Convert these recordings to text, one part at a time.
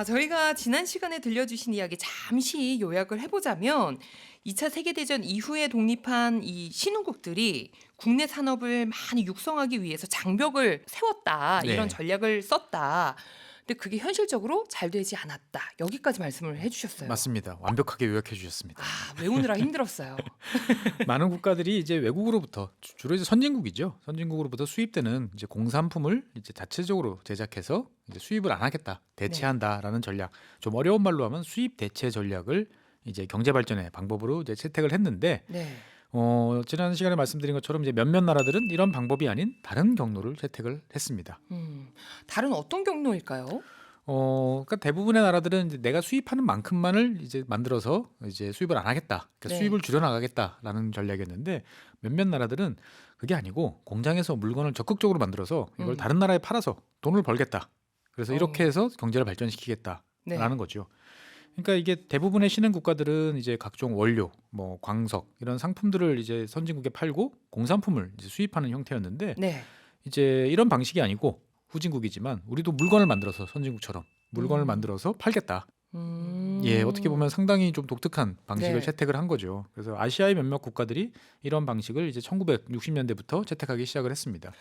저희가 지난 시간에 들려주신 이야기 잠시 요약을 해보자면 2차 세계대전 이후에 독립한 이 신흥국들이 국내 산업을 많이 육성하기 위해서 장벽을 세웠다. 이런 네. 전략을 썼다. 근데 그게 현실적으로 잘 되지 않았다. 여기까지 말씀을 해주셨어요. 맞습니다. 완벽하게 요약해 주셨습니다. 외우느라 힘들었어요. 많은 국가들이 이제 외국으로부터 주로 이제 선진국이죠. 선진국으로부터 수입되는 이제 공산품을 이제 자체적으로 제작해서 이제 수입을 안 하겠다, 대체한다라는 전략. 좀 어려운 말로 하면 수입 대체 전략을 이제 경제 발전의 방법으로 이제 채택을 했는데, 네. 지난 시간에 말씀드린 것처럼 이제 몇몇 나라들은 이런 방법이 아닌 다른 경로를 채택을 했습니다. 다른 어떤 경로일까요? 그러니까 대부분의 나라들은 이제 내가 수입하는 만큼만을 이제 만들어서 이제 수입을 안 하겠다, 그러니까 네. 수입을 줄여나가겠다라는 전략이었는데, 몇몇 나라들은 그게 아니고 공장에서 물건을 적극적으로 만들어서 이걸 음. 다른 나라에 팔아서 돈을 벌겠다. 그래서 이렇게 어. 해서 경제를 발전시키겠다라는 네. 거죠. 그러니까 이게 대부분의 신흥 국가들은 이제 각종 원료, 뭐 광석 이런 상품들을 이제 선진국에 팔고 공산품을 이제 수입하는 형태였는데, 네. 이제 이런 방식이 아니고 후진국이지만 우리도 물건을 만들어서 선진국처럼 물건을 음. 만들어서 팔겠다. 음. 예, 어떻게 보면 상당히 좀 독특한 방식을 네. 채택을 한 거죠. 그래서 아시아의 몇몇 국가들이 이런 방식을 이제 1960년대부터 채택하기 시작을 했습니다.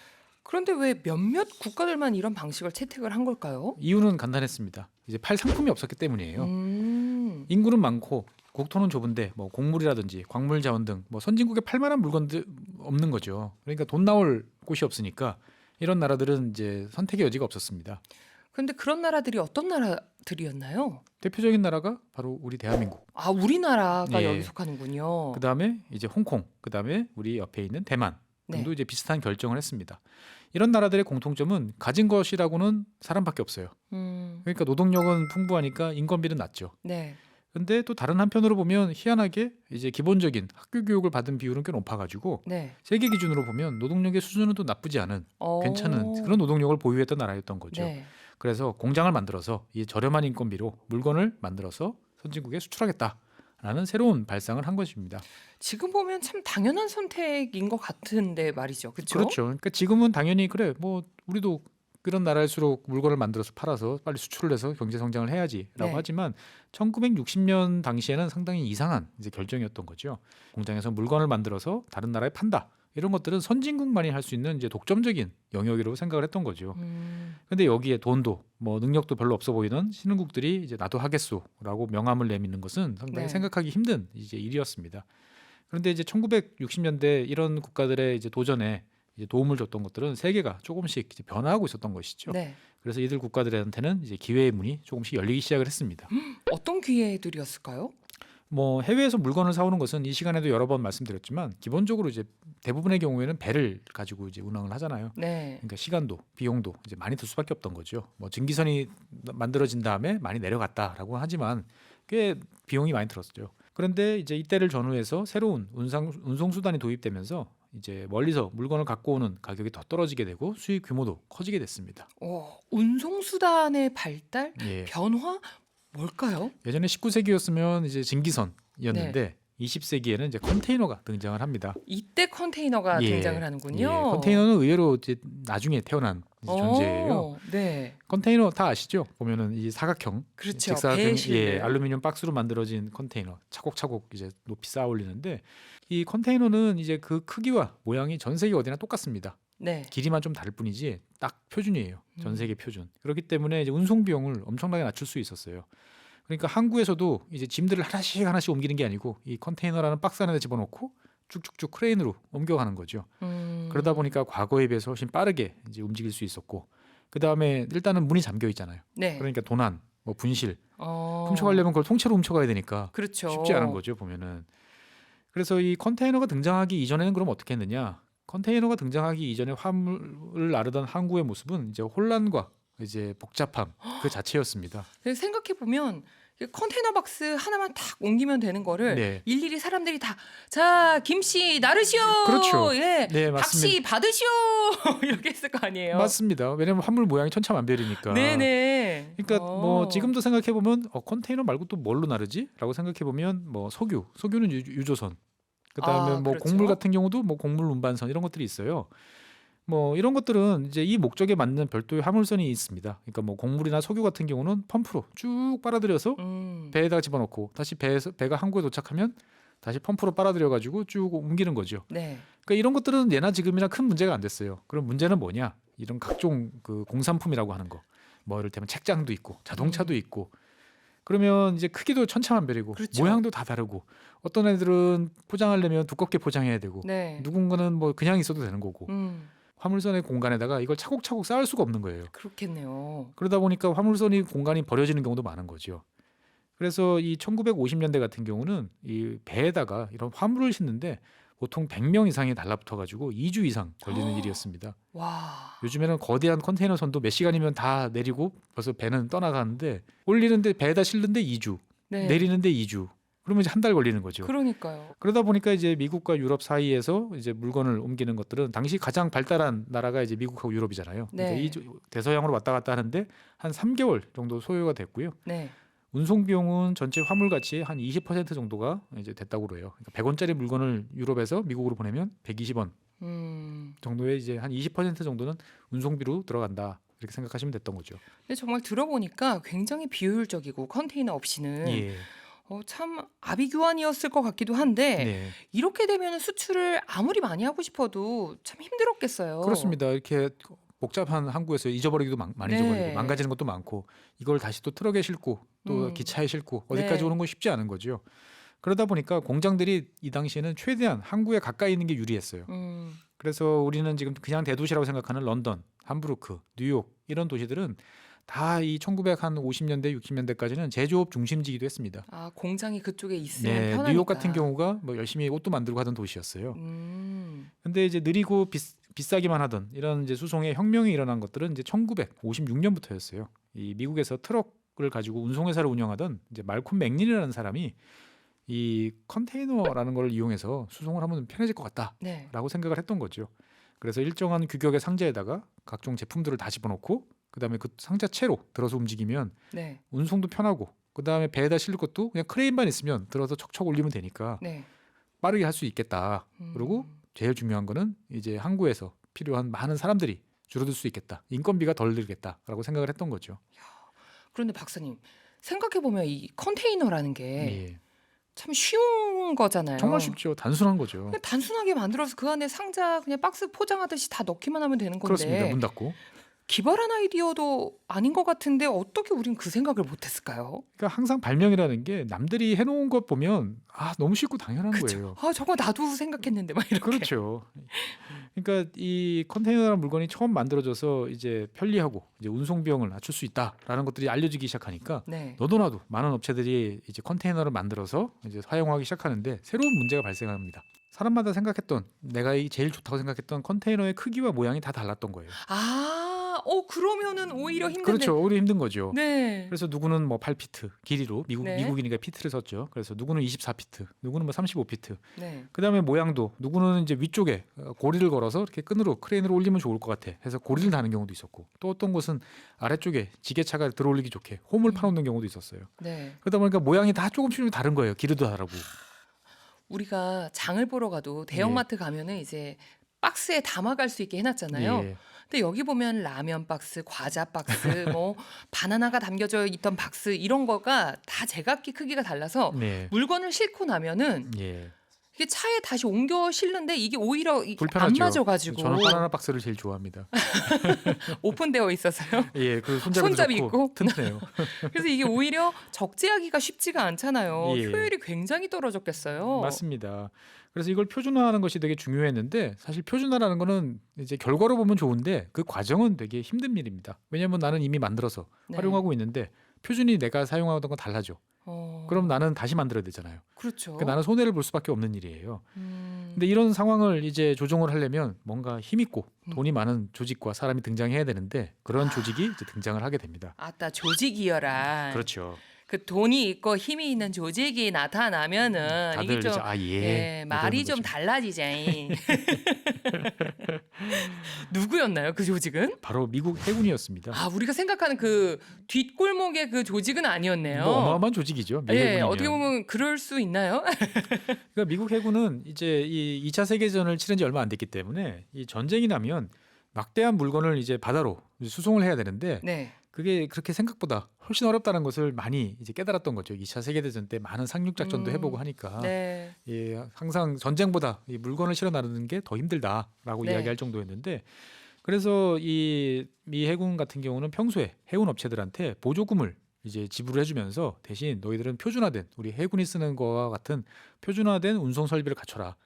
그런데 왜 몇몇 국가들만 이런 방식을 채택을 한 걸까요? 이유는 간단했습니다. 이제 팔 상품이 없었기 때문이에요. 음. 인구는 많고 국토는 좁은데 뭐 곡물이라든지 광물 자원 등 뭐 선진국에 팔 만한 물건들 없는 거죠. 그러니까 돈 나올 곳이 없으니까 이런 나라들은 이제 선택의 여지가 없었습니다. 근데 그런 나라들이 어떤 나라들이었나요? 대표적인 나라가 바로 우리 대한민국. 우리나라가 예. 여기 속하는군요. 그 다음에 이제 홍콩, 그 다음에 우리 옆에 있는 대만 등도 네. 이제 비슷한 결정을 했습니다. 이런 나라들의 공통점은 가진 것이라고는 사람밖에 없어요. 음. 그러니까 노동력은 풍부하니까 인건비는 낮죠. 네. 근데 또 다른 한편으로 보면 희한하게 이제 기본적인 학교 교육을 받은 비율은 꽤 높아가지고 네. 세계 기준으로 보면 노동력의 수준은 또 나쁘지 않은 괜찮은 그런 노동력을 보유했던 나라였던 거죠. 네. 그래서 공장을 만들어서 이 저렴한 인건비로 물건을 만들어서 선진국에 수출하겠다라는 새로운 발상을 한 것입니다. 지금 보면 참 당연한 선택인 것 같은데 말이죠. 그렇죠? 그렇죠. 그러니까 지금은 당연히 그래, 뭐 우리도 그런 나라일수록 물건을 만들어서 팔아서 빨리 수출을 해서 경제 성장을 해야지라고 네. 하지만 1960년 당시에는 상당히 이상한 이제 결정이었던 거죠. 공장에서 물건을 만들어서 다른 나라에 판다. 이런 것들은 선진국만이 할 수 있는 이제 독점적인 영역이라고 생각을 했던 거죠. 근데 여기에 돈도 뭐 능력도 별로 없어 보이는 신흥국들이 이제 나도 하겠소라고 명함을 내미는 것은 상당히 네. 생각하기 힘든 이제 일이었습니다. 그런데 이제 1960년대 이런 국가들의 이제 도전에 이제 도움을 줬던 것들은 세계가 조금씩 이제 변화하고 있었던 것이죠. 네. 그래서 이들 국가들한테는 이제 기회의 문이 조금씩 열리기 시작을 했습니다. 어떤 기회들이었을까요? 뭐 해외에서 물건을 사오는 것은 이 시간에도 여러 번 말씀드렸지만 기본적으로 이제 대부분의 경우에는 배를 가지고 이제 운항을 하잖아요. 네. 그러니까 시간도 비용도 이제 많이 들 수밖에 없던 거죠. 뭐 증기선이 만들어진 다음에 많이 내려갔다라고 하지만 꽤 비용이 많이 들었죠. 그런데 이제 이때를 전후해서 새로운 운송 수단이 도입되면서 이제 멀리서 물건을 갖고 오는 가격이 더 떨어지게 되고 수익 규모도 커지게 됐습니다. 운송수단의 발달, 예. 변화 뭘까요? 예전에 19세기였으면 이제 증기선이었는데 20세기에는 이제 컨테이너가 등장을 합니다. 이때 컨테이너가 예. 등장을 하는군요. 예. 컨테이너는 의외로 이제 나중에 태어난 이제 존재예요. 네. 컨테이너 다 아시죠? 보면은 이 사각형, 그렇죠. 직사각형, 배에 실는. 알루미늄 박스로 만들어진 컨테이너 차곡차곡 이제 높이 쌓아 올리는데, 이 컨테이너는 이제 그 크기와 모양이 전 세계 어디나 똑같습니다. 네. 길이만 좀 다를 뿐이지 딱 표준이에요. 전 세계 표준. 그렇기 때문에 이제 운송 비용을 엄청나게 낮출 수 있었어요. 그러니까 항구에서도 이제 짐들을 하나씩 하나씩 옮기는 게 아니고 이 컨테이너라는 박스 안에 집어넣고 쭉쭉쭉 크레인으로 옮겨가는 거죠. 그러다 보니까 과거에 비해서 훨씬 빠르게 이제 움직일 수 있었고, 그 다음에 일단은 문이 잠겨 있잖아요. 네. 그러니까 도난, 뭐 분실, 어. 훔쳐가려면 그걸 통째로 훔쳐가야 되니까 그렇죠. 쉽지 않은 거죠, 보면은. 그래서 이 컨테이너가 등장하기 이전에는 그럼 어떻게 했느냐? 컨테이너가 등장하기 이전에 화물을 나르던 항구의 모습은 이제 혼란과 이제 복잡함 그 자체였습니다. 생각해 보면 컨테이너 박스 하나만 탁 옮기면 되는 거를 네. 일일이 사람들이 다 자 김씨 나르시오, 그렇죠. 예, 네, 박씨 맞습니다. 받으시오 이렇게 했을 거 아니에요. 맞습니다. 왜냐면 화물 모양이 천차만별이니까. 네네. 그러니까 뭐 지금도 생각해 보면 컨테이너 말고 또 뭘로 나르지?라고 생각해 보면 뭐 석유는 유조선. 그다음에 뭐 그렇죠. 곡물 같은 경우도 뭐 곡물 운반선 이런 것들이 있어요. 뭐 이런 것들은 이제 이 목적에 맞는 별도의 화물선이 있습니다. 그러니까 뭐 곡물이나 석유 같은 경우는 펌프로 쭉 빨아들여서 배에다가 집어넣고 다시 배가 항구에 도착하면 다시 펌프로 빨아들여 가지고 쭉 옮기는 거죠. 네. 그러니까 이런 것들은 예나 지금이나 큰 문제가 안 됐어요. 그럼 문제는 뭐냐? 이런 각종 그 공산품이라고 하는 거. 뭐 이를테면 책장도 있고 자동차도 있고 그러면 이제 크기도 천차만별이고 그렇죠. 모양도 다 다르고 어떤 애들은 포장하려면 두껍게 포장해야 되고 네. 누군가는 뭐 그냥 있어도 되는 거고 화물선의 공간에다가 이걸 차곡차곡 쌓을 수가 없는 거예요. 그렇겠네요. 그러다 보니까 화물선이 공간이 버려지는 경우도 많은 거죠. 그래서 이 1950년대 같은 경우는 이 배에다가 이런 화물을 싣는데 보통 100명 이상이 달라붙어 가지고 2주 이상 걸리는 일이었습니다. 와. 요즘에는 거대한 컨테이너 선도 몇 시간이면 다 내리고 벌써 배는 떠나가는데 올리는데 배에다 실는데 2주, 네. 내리는데 2주. 그러면 이제 한 달 걸리는 거죠. 그러니까요. 그러다 보니까 이제 미국과 유럽 사이에서 이제 물건을 옮기는 것들은 당시 가장 발달한 나라가 이제 미국하고 유럽이잖아요. 네. 그러니까 이 대서양으로 왔다 갔다 하는데 한 3개월 정도 소요가 됐고요. 네. 운송 비용은 전체 화물 가치의 한 20% 정도가 이제 됐다고 그래요. 그러니까 100원짜리 물건을 유럽에서 미국으로 보내면 120원 정도의 이제 한 20% 정도는 운송비로 들어간다. 이렇게 생각하시면 됐던 거죠. 근데 정말 들어보니까 굉장히 비효율적이고 컨테이너 없이는 예. 참 아비규환이었을 것 같기도 한데 네. 이렇게 되면 수출을 아무리 많이 하고 싶어도 참 힘들었겠어요. 그렇습니다. 이렇게 복잡한 항구에서 잊어버리기도 많이 네. 잊어버리고 망가지는 것도 많고 이걸 다시 또 트럭에 싣고 또 기차에 싣고 어디까지 네. 오는 건 쉽지 않은 거죠. 그러다 보니까 공장들이 이 당시에는 최대한 항구에 가까이 있는 게 유리했어요. 그래서 우리는 지금 그냥 대도시라고 생각하는 런던, 함부르크, 뉴욕 이런 도시들은 다 이 1950년대, 60년대까지는 제조업 중심지기도 했습니다. 아, 공장이 그쪽에 있으면 네, 편하니까. 뉴욕 같은 경우가 뭐 열심히 옷도 만들고 하던 도시였어요. 근데 이제 느리고 비싸기만 하던 이런 이제 수송의 혁명이 일어난 것들은 이제 1956년부터였어요. 이 미국에서 트럭을 가지고 운송회사를 운영하던 이제 말콤 맥린이라는 사람이 이 컨테이너라는 걸 이용해서 수송을 하면 편해질 것 같다라고 네. 생각을 했던 거죠. 그래서 일정한 규격의 상자에다가 각종 제품들을 다 집어넣고 그다음에 그 상자채로 들어서 움직이면 네. 운송도 편하고 그다음에 배에다 실을 것도 그냥 크레인만 있으면 들어서 척척 올리면 되니까 네. 빠르게 할 수 있겠다. 그리고 제일 중요한 거는 이제 항구에서 필요한 많은 사람들이 줄어들 수 있겠다. 인건비가 덜 들겠다라고 생각을 했던 거죠. 그런데 박사님 생각해 보면 이 컨테이너라는 게 참 예. 쉬운 거잖아요. 정말 쉽죠. 단순한 거죠. 그냥 단순하게 만들어서 그 안에 상자 그냥 박스 포장하듯이 다 넣기만 하면 되는 건데 그렇습니다. 문 닫고. 기발한 아이디어도 아닌 것 같은데 어떻게 우린 그 생각을 못했을까요? 그러니까 항상 발명이라는 게 남들이 해놓은 것 보면 너무 쉽고 당연한 거예요. 아, 저거 나도 생각했는데 막 이렇게. 그렇죠. 그러니까 이 컨테이너라는 물건이 처음 만들어져서 이제 편리하고 이제 운송 비용을 낮출 수 있다라는 것들이 알려지기 시작하니까 네. 너도 나도 많은 업체들이 이제 컨테이너를 만들어서 이제 사용하기 시작하는데 새로운 문제가 발생합니다. 사람마다 생각했던 내가 제일 좋다고 생각했던 컨테이너의 크기와 모양이 다 달랐던 거예요. 그러면은 오히려 힘든데. 그렇죠. 오히려 힘든 거죠. 네. 그래서 누구는 뭐 8피트 길이로 네. 미국이니까 피트를 썼죠. 그래서 누구는 24피트, 누구는 뭐 35피트. 네. 그다음에 모양도 누구는 이제 위쪽에 고리를 걸어서 이렇게 끈으로 크레인으로 올리면 좋을 것 같아 해서 고리를 다는 경우도 있었고 또 어떤 곳은 아래쪽에 지게차가 들어올리기 좋게 홈을 파놓는 경우도 있었어요. 네. 그러다 보니까 모양이 다 조금씩 다른 거예요. 길이도 다르고. 우리가 장을 보러 가도 대형마트 가면은 이제 박스에 담아갈 수 있게 해놨잖아요. 예. 근데 여기 보면 라면 박스, 과자 박스, 뭐 바나나가 담겨져 있던 박스 이런 거가 다 제각기 크기가 달라서 네. 물건을 싣고 나면은 예. 이게 차에 다시 옮겨 실는데 이게 오히려 안 불편하죠. 맞아가지고 저는 바나나 박스를 제일 좋아합니다. 오픈되어 있어서요. 예, 그 손잡이도 손잡이 좋고 있고. 튼튼해요. 그래서 이게 오히려 적재하기가 쉽지가 않잖아요. 예. 효율이 굉장히 떨어졌겠어요. 맞습니다. 그래서 이걸 표준화하는 것이 되게 중요했는데 사실 표준화라는 거는 이제 결과로 보면 좋은데 그 과정은 되게 힘든 일입니다. 왜냐하면 나는 이미 만들어서 네. 활용하고 있는데 표준이 내가 사용하던 건 달라져. 그럼 나는 다시 만들어야 되잖아요. 그렇죠. 그러니까 나는 손해를 볼 수밖에 없는 일이에요. 음, 근데 이런 상황을 이제 조정을 하려면 뭔가 힘있고 돈이 많은 조직과 사람이 등장해야 되는데 그런 조직이 이제 등장을 하게 됩니다. 아따 조직이여라. 그렇죠. 그 돈이 있고 힘이 있는 조직이 나타나면은 이게 다들 좀 이제 말이 이러는 좀 거죠. 달라지지. 누구였나요 그 조직은? 바로 미국 해군이었습니다. 우리가 생각하는 그 뒷골목의 그 조직은 아니었네요. 뭐 어마어마한 조직이죠. 미국 예, 해군이면. 어떻게 보면 그럴 수 있나요? 그러니까 미국 해군은 이제 이 2차 세계대전을 치른 지 얼마 안 됐기 때문에 이 전쟁이 나면 막대한 물건을 이제 바다로 이제 수송을 해야 되는데 네. 그게 그렇게 생각보다 훨씬 어렵다는 것을 많이 이제 깨달았던 거죠. 2차 세계대전 때 많은 상륙 작전도 해보고 하니까 네. 예, 항상 전쟁보다 이 물건을 실어 나르는 게 더 힘들다라고 네. 이야기할 정도였는데 그래서 이 미 해군 같은 경우는 평소에 해운 업체들한테 보조금을 이제 지불을 해주면서 대신 너희들은 표준화된 우리 해군이 쓰는 거와 같은 표준화된 운송 설비를 갖춰라.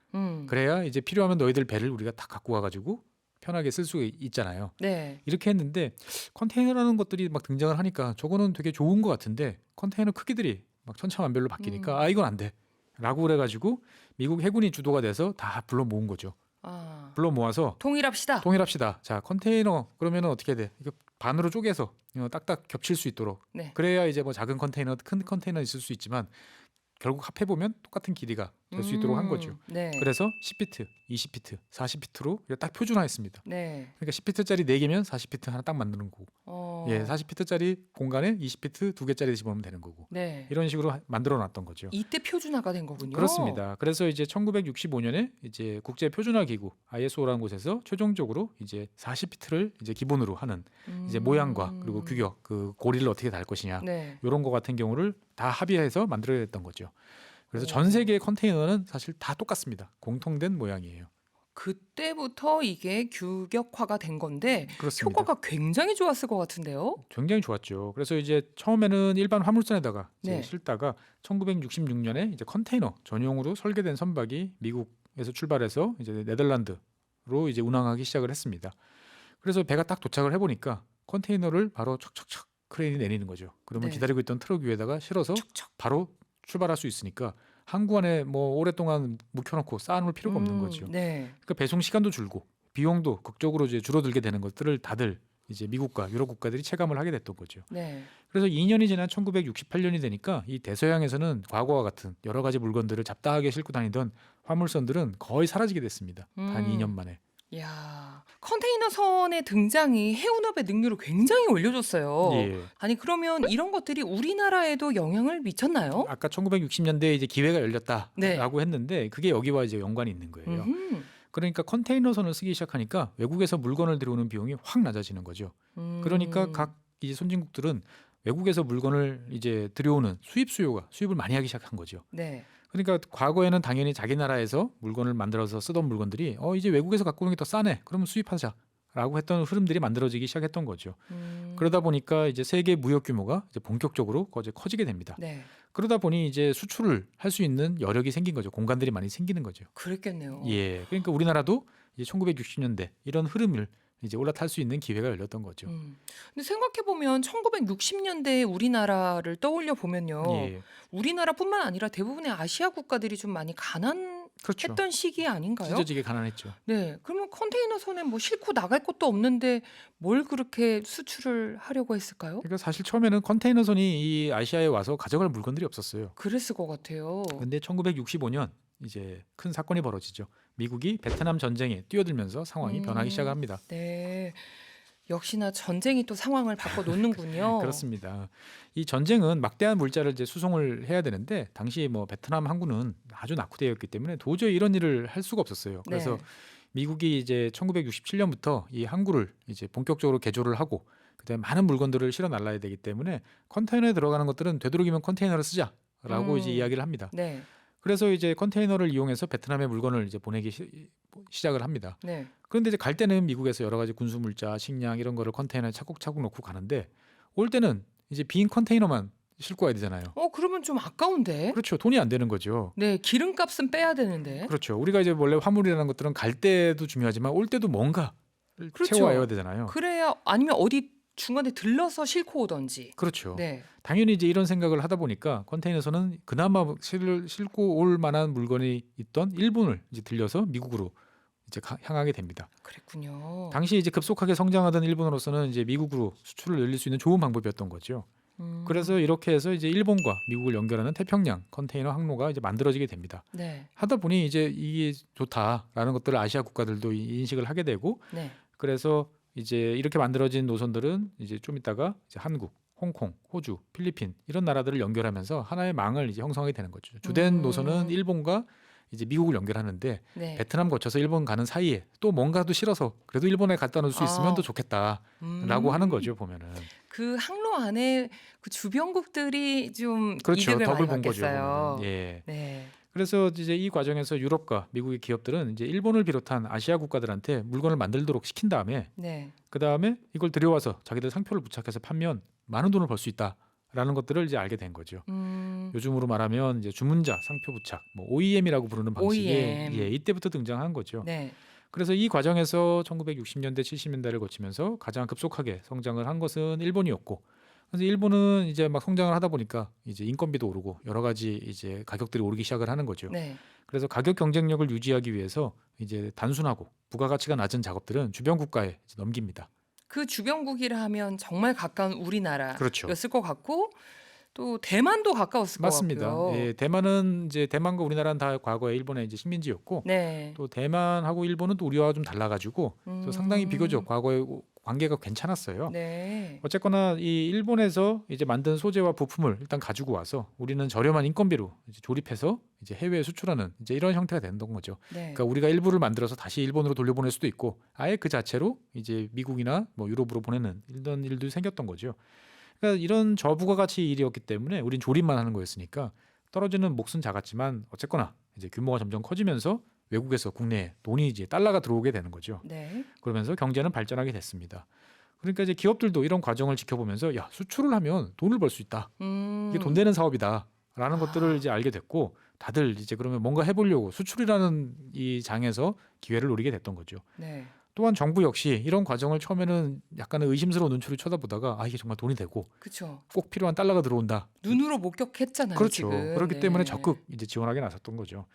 그래야 이제 필요하면 너희들 배를 우리가 다 갖고 와가지고 편하게 쓸 수 있잖아요. 네. 이렇게 했는데 컨테이너라는 것들이 막 등장을 하니까 저거는 되게 좋은 것 같은데 컨테이너 크기들이 막 천차만별로 바뀌니까 아 이건 안 돼. 라고 그래가지고 미국 해군이 주도가 돼서 다 불러 모은 거죠. 아, 불러 모아서 통일합시다. 통일합시다. 자 컨테이너 그러면은 어떻게 돼? 이거 반으로 쪼개서 딱딱 겹칠 수 있도록. 네. 그래야 이제 뭐 작은 컨테이너, 큰 컨테이너 있을 수 있지만 결국 합해 보면 똑같은 길이가 될 수 있도록 한 거죠. 네. 그래서 10피트, 20피트, 40피트로 딱 표준화했습니다. 네. 그러니까 10피트짜리 4개면 40피트 하나 딱 만드는 거고, 예, 40피트짜리 공간에 20피트 2개짜리 집어넣으면 되는 거고, 네. 이런 식으로 만들어 놨던 거죠. 이때 표준화가 된 거군요. 그렇습니다. 그래서 이제 1965년에 이제 국제 표준화 기구 ISO라는 곳에서 최종적으로 이제 40피트를 이제 기본으로 하는 이제 모양과 그리고 규격, 그 고리를 어떻게 달 것이냐, 네. 이런 거 같은 경우를 다 합의해서 만들어냈던 거죠. 그래서 전 세계의 컨테이너는 사실 다 똑같습니다. 공통된 모양이에요. 그때부터 이게 규격화가 된 건데 그렇습니다. 효과가 굉장히 좋았을 것 같은데요. 굉장히 좋았죠. 그래서 이제 처음에는 일반 화물선에다가 이제 네. 실다가 1966년에 이제 컨테이너 전용으로 설계된 선박이 미국에서 출발해서 이제 네덜란드로 이제 운항하기 시작을 했습니다. 그래서 배가 딱 도착을 해보니까 컨테이너를 바로 척척척 크레인이 내리는 거죠. 그러면 네. 기다리고 있던 트럭 위에다가 실어서 척척. 바로 출발할 수 있으니까 항구 안에 뭐 오랫동안 묵혀놓고 쌓아놓을 필요가 없는 거죠. 네. 그러니까 배송 시간도 줄고 비용도 극적으로 이제 줄어들게 되는 것들을 다들 이제 미국과 유럽 국가들이 체감을 하게 됐던 거죠. 네. 그래서 2년이 지난 1968년이 되니까 이 대서양에서는 과거와 같은 여러 가지 물건들을 잡다하게 싣고 다니던 화물선들은 거의 사라지게 됐습니다. 단 2년 만에. 야, 컨테이너 선의 등장이 해운업의 능률을 굉장히 올려줬어요. 예. 아니 그러면 이런 것들이 우리나라에도 영향을 미쳤나요? 아까 1960년대에 이제 기회가 열렸다라고 네. 했는데 그게 여기와 이제 연관이 있는 거예요. 그러니까 컨테이너선을 쓰기 시작하니까 외국에서 물건을 들여오는 비용이 확 낮아지는 거죠. 그러니까 각 이제 선진국들은 외국에서 물건을 이제 들여오는 수입을 많이 하기 시작한 거죠. 네. 그러니까 과거에는 당연히 자기 나라에서 물건을 만들어서 쓰던 물건들이 이제 외국에서 갖고 오는 게 더 싸네. 그러면 수입하자라고 했던 흐름들이 만들어지기 시작했던 거죠. 그러다 보니까 이제 세계 무역 규모가 이제 본격적으로 이제 커지게 됩니다. 네. 그러다 보니 이제 수출을 할 수 있는 여력이 생긴 거죠. 공간들이 많이 생기는 거죠. 그랬겠네요. 예. 그러니까 우리나라도 이제 1960년대 이런 흐름을 이제 올라탈 수 있는 기회가 열렸던 거죠. 근데 생각해 보면 1960년대에 우리나라를 떠올려 보면요. 예. 우리나라뿐만 아니라 대부분의 아시아 국가들이 좀 많이 가난했던 그렇죠. 시기 아닌가요? 찢어지게 가난했죠. 네. 그러면 컨테이너 선에 뭐 싣고 나갈 것도 없는데 뭘 그렇게 수출을 하려고 했을까요? 그러니까 사실 처음에는 컨테이너선이 이 아시아에 와서 가져갈 물건들이 없었어요. 그랬을 것 같아요. 근데 1965년 이제 큰 사건이 벌어지죠. 미국이 베트남 전쟁에 뛰어들면서 상황이 변하기 시작합니다. 네. 역시나 전쟁이 또 상황을 바꿔 놓는군요. 그렇습니다. 이 전쟁은 막대한 물자를 이제 수송을 해야 되는데 당시 뭐 베트남 항구는 아주 낙후되었기 때문에 도저히 이런 일을 할 수가 없었어요. 그래서 네. 미국이 이제 1967년부터 이 항구를 이제 본격적으로 개조를 하고 그다음에 많은 물건들을 실어 날라야 되기 때문에 컨테이너에 들어가는 것들은 되도록이면 컨테이너를 쓰자라고 이제 이야기를 합니다. 네. 그래서 이제 컨테이너를 이용해서 베트남에 물건을 이제 보내기 시작을 합니다. 네. 그런데 이제 갈 때는 미국에서 여러 가지 군수 물자, 식량 이런 거를 컨테이너에 차곡차곡 넣고 가는데 올 때는 이제 빈 컨테이너만 싣고 와야 되잖아요. 그러면 좀 아까운데. 그렇죠. 돈이 안 되는 거죠. 네, 기름값은 빼야 되는데. 그렇죠. 우리가 이제 원래 화물이라는 것들은 갈 때도 중요하지만 올 때도 뭔가를 그렇죠. 채워와야 되잖아요. 그래야 아니면 어디 중간에 들러서 싣고 오던지. 그렇죠. 네. 당연히 이제 이런 생각을 하다 보니까 컨테이너선은 그나마 싣고 올 만한 물건이 있던 일본을 이제 들려서 미국으로 이제 향하게 됩니다. 그랬군요. 당시 이제 급속하게 성장하던 일본으로서는 이제 미국으로 수출을 늘릴 수 있는 좋은 방법이었던 거죠. 그래서 이렇게 해서 이제 일본과 미국을 연결하는 태평양 컨테이너 항로가 이제 만들어지게 됩니다. 네. 하다 보니 이제 이게 좋다라는 것들을 아시아 국가들도 인식을 하게 되고 네. 그래서 이제 이렇게 만들어진 노선들은 이제 좀 있다가 이제 한국, 홍콩, 호주, 필리핀 이런 나라들을 연결하면서 하나의 망을 이제 형성하게 되는 거죠. 주된 노선은 일본과 이제 미국을 연결하는데 네. 베트남 거쳐서 일본 가는 사이에 또 뭔가도 싫어서 그래도 일본에 갖다 놓을 수 있으면 아. 더 좋겠다라고 하는 거죠 보면은. 그 항로 안에 그 주변국들이 좀 그렇죠. 이득을 덕을 많이 본 거죠. 받겠어요. 보면은. 예. 네. 그래서 이제 이 과정에서 유럽과 미국의 기업들은 이제 일본을 비롯한 아시아 국가들한테 물건을 만들도록 시킨 다음에 네. 그 다음에 이걸 들여와서 자기들 상표를 부착해서 팔면 많은 돈을 벌 수 있다라는 것들을 이제 알게 된 거죠. 요즘으로 말하면 이제 주문자 상표 부착, 뭐 OEM이라고 부르는 방식이 OEM. 예, 이때부터 등장한 거죠. 네. 그래서 이 과정에서 1960년대, 70년대를 거치면서 가장 급속하게 성장을 한 것은 일본이었고, 그래서 일본은 이제 막 성장을 하다 보니까 이제 인건비도 오르고 여러 가지 이제 가격들이 오르기 시작을 하는 거죠. 네. 그래서 가격 경쟁력을 유지하기 위해서 이제 단순하고 부가가치가 낮은 작업들은 주변 국가에 이제 넘깁니다. 그 주변국이라 하면 정말 가까운 우리나라였을 그렇죠. 것 같고 또 대만도 가까웠을 맞습니다. 것 같고요. 예, 대만은 이제 대만과 우리나라는 다 과거에 일본의 이제 식민지였고, 네. 또 대만하고 일본은 또 우리와 좀 달라가지고 또 상당히 비교적 과거에 관계가 괜찮았어요. 네. 어쨌거나 이 일본에서 이제 만든 소재와 부품을 일단 가지고 와서 우리는 저렴한 인건비로 이제 조립해서 이제 해외에 수출하는 이제 이런 형태가 되는 거죠. 네. 그러니까 우리가 일부를 만들어서 다시 일본으로 돌려보낼 수도 있고, 아예 그 자체로 이제 미국이나 뭐 유럽으로 보내는 이런 일도 생겼던 거죠. 그러니까 이런 저부가가치 일이었기 때문에 우린 조립만 하는 거였으니까 떨어지는 몫은 작았지만 어쨌거나 이제 규모가 점점 커지면서 외국에서 국내에 돈이 이제 달러가 들어오게 되는 거죠. 네. 그러면서 경제는 발전하게 됐습니다. 그러니까 이제 기업들도 이런 과정을 지켜보면서 야, 수출을 하면 돈을 벌 수 있다. 이게 돈 되는 사업이다라는 것들을 이제 알게 됐고, 다들 이제 그러면 뭔가 해보려고 수출이라는 이 장에서 기회를 노리게 됐던 거죠. 네. 또한 정부 역시 이런 과정을 처음에는 약간의 의심스러운 눈초리 쳐다보다가 아, 이게 정말 돈이 되고 그렇죠. 꼭 필요한 달러가 들어온다. 눈으로 목격했잖아요. 그렇죠. 지금. 그렇기 네. 때문에 적극 이제 지원하게 나섰던 거죠.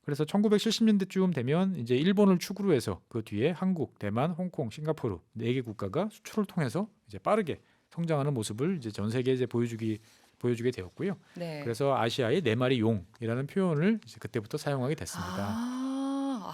그래서 1970년대쯤 되면 이제 일본을 축으로 해서 그 뒤에 한국, 대만, 홍콩, 싱가포르 4개 국가가 수출을 통해서 이제 빠르게 성장하는 모습을 이제 전 세계에 이제 보여주게 되었고요. 네. 그래서 아시아의 4마리 용이라는 표현을 이제 그때부터 사용하게 됐습니다.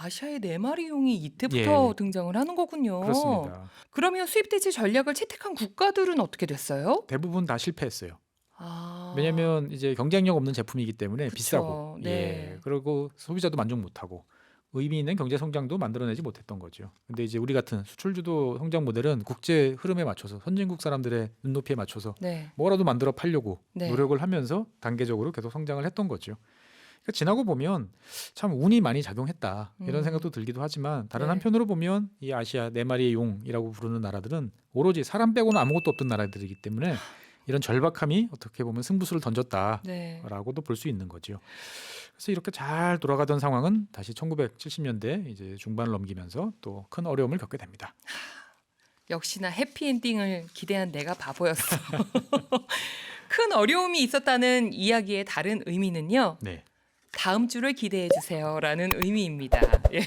아시아의 4마리 용이 이때부터 예. 등장을 하는 거군요. 그렇습니다. 그러면 수입 대체 전략을 채택한 국가들은 어떻게 됐어요? 대부분 다 실패했어요. 아. 왜냐하면 이제 경쟁력 없는 제품이기 때문에 그쵸. 비싸고, 네. 예, 그리고 소비자도 만족 못하고 의미 있는 경제 성장도 만들어내지 못했던 거죠. 근데 이제 우리 같은 수출주도 성장 모델은 국제 흐름에 맞춰서 선진국 사람들의 눈높이에 맞춰서 네. 뭐라도 만들어 팔려고 네. 노력을 하면서 단계적으로 계속 성장을 했던 거죠. 그러니까 지나고 보면 참 운이 많이 작용했다 이런 생각도 들기도 하지만, 다른 네. 한편으로 보면 이 아시아 4마리의 용이라고 부르는 나라들은 오로지 사람 빼고는 아무것도 없던 나라들이기 때문에 이런 절박함이 어떻게 보면 승부수를 던졌다라고도 네. 볼 수 있는 거죠. 그래서 이렇게 잘 돌아가던 상황은 다시 1970년대 이제 중반을 넘기면서 또 큰 어려움을 겪게 됩니다. 역시나 해피엔딩을 기대한 내가 바보였어. 큰 어려움이 있었다는 이야기의 다른 의미는요. 네. 다음 주를 기대해 주세요라는 의미입니다. 예.